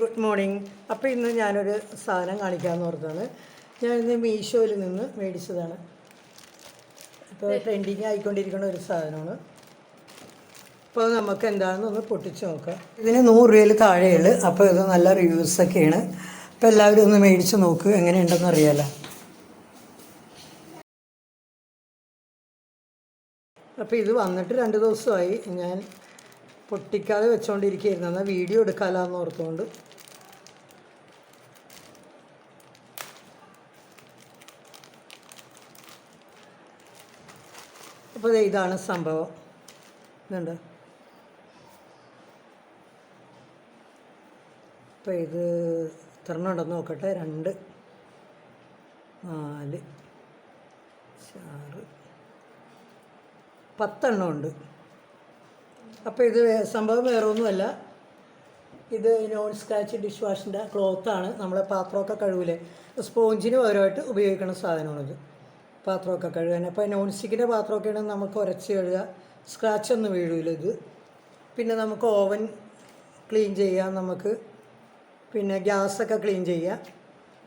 Good morning. അപ്പോൾ ഇന്ന് ഞാനൊരു സാധനം കാണിക്കാമെന്ന് ഓർത്താണ്. ഞാനിന്ന് മീഷോയിൽ നിന്ന് മേടിച്ചതാണ്. ഇപ്പോൾ ട്രെൻഡിങ് ആയിക്കൊണ്ടിരിക്കുന്ന ഒരു സാധനമാണ്. അപ്പോൾ നമുക്ക് എന്താണെന്നൊന്ന് പൊട്ടിച്ച് നോക്കാം. ഇതിന് 100 രൂപയിൽ താഴെയുള്ളു. അപ്പോൾ ഇത് നല്ല റിവ്യൂസൊക്കെയാണ്. അപ്പോൾ എല്ലാവരും ഒന്ന് മേടിച്ച് നോക്കുക, എങ്ങനെയുണ്ടെന്ന് അറിയാമല്ലോ. അപ്പോൾ ഇത് വന്നിട്ട് 2 ദിവസമായി. ഞാൻ പൊട്ടിക്കാതെ വെച്ചുകൊണ്ടിരിക്കുകയായിരുന്നു. എന്നാൽ വീഡിയോ എടുക്കാമല്ലോ എന്ന് ഓർത്തുകൊണ്ട്. അപ്പോൾ ഇതാണ് സംഭവം. ഇതുണ്ട്. അപ്പോൾ ഇത് എത്ര ഉണ്ടെന്ന് നോക്കട്ടെ. 2, 4, 6, 10 ഉണ്ട്. അപ്പോൾ ഇത് സംഭവം വേറെ ഒന്നുമല്ല. ഇത് നോൺ സ്ക്രാച്ച് ഡിഷ് വാഷിൻ്റെ ക്ലോത്താണ്. നമ്മളെ പാത്രമൊക്കെ കഴുകില്ലേ, സ്പോഞ്ചിന് പകരമായിട്ട് ഉപയോഗിക്കുന്ന സാധനമാണിത്. പാത്രമൊക്കെ കഴുകാൻ. അപ്പോൾ നോൺ സ്റ്റിക്കിൻ്റെ പാത്രമൊക്കെ ആണെങ്കിൽ നമുക്ക് ഉരച്ച് കഴുകുക, സ്ക്രാച്ചൊന്നും വീഴില്ല ഇത്. പിന്നെ നമുക്ക് ഓവൻ ക്ലീൻ ചെയ്യാം, നമുക്ക് പിന്നെ ഗ്യാസൊക്കെ ക്ലീൻ ചെയ്യാം.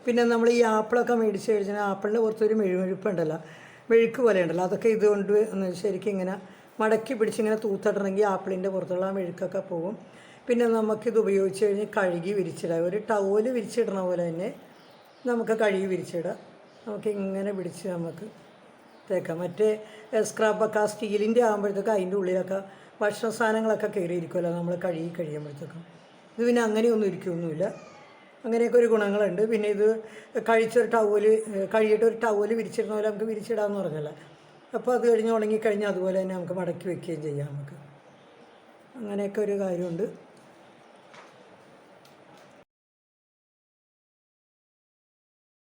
പിന്നെ നമ്മൾ ഈ ആപ്പിളൊക്കെ മേടിച്ച് കഴിച്ചാൽ ആപ്പിളിൻ്റെ പുറത്തൊരു മെഴുമെഴുപ്പുണ്ടല്ലോ, മെഴുക്ക് പോലെ ഉണ്ടല്ലോ, അതൊക്കെ ഇതുകൊണ്ട് ശരിക്കും ഇങ്ങനെ മടക്കി പിടിച്ചിങ്ങനെ തൂത്തിടണമെങ്കിൽ ആപ്പിളിൻ്റെ പുറത്തുള്ള ആ മെഴുക്കൊക്കെ പോകും. പിന്നെ നമുക്കിത് ഉപയോഗിച്ച് കഴിഞ്ഞ് കഴുകി വിരിച്ചിടാം. ഒരു ടവല് വിരിച്ചിടണ പോലെ തന്നെ നമുക്ക് കഴുകി വിരിച്ചിടാം. നമുക്ക് ഇങ്ങനെ പിടിച്ച് നമുക്ക് തേക്കാം. മറ്റേ സ്ക്രബൊക്കെ ആ സ്റ്റീലിൻ്റെ ആകുമ്പോഴത്തേക്ക് അതിൻ്റെ ഉള്ളിലൊക്കെ ഭക്ഷണ സാധനങ്ങളൊക്കെ കയറിയിരിക്കുമല്ലോ നമ്മൾ കഴുകി കഴിയുമ്പോഴത്തേക്കും. ഇത് പിന്നെ അങ്ങനെയൊന്നും ഇരിക്കുകയൊന്നുമില്ല. അങ്ങനെയൊക്കെ ഒരു ഗുണങ്ങളുണ്ട്. പിന്നെ ഇത് കഴിച്ചൊരു കഴുകിയിട്ട് ഒരു ടവല് വിരിച്ചിടുന്ന പോലെ നമുക്ക് വിരിച്ചിടാമെന്ന് പറഞ്ഞല്ലോ. അപ്പോൾ അത് കഴിഞ്ഞ് ഉണങ്ങിക്കഴിഞ്ഞാൽ അതുപോലെ തന്നെ നമുക്ക് മടക്കി വയ്ക്കുകയും ചെയ്യാം. നമുക്ക് അങ്ങനെയൊക്കെ ഒരു കാര്യമുണ്ട്.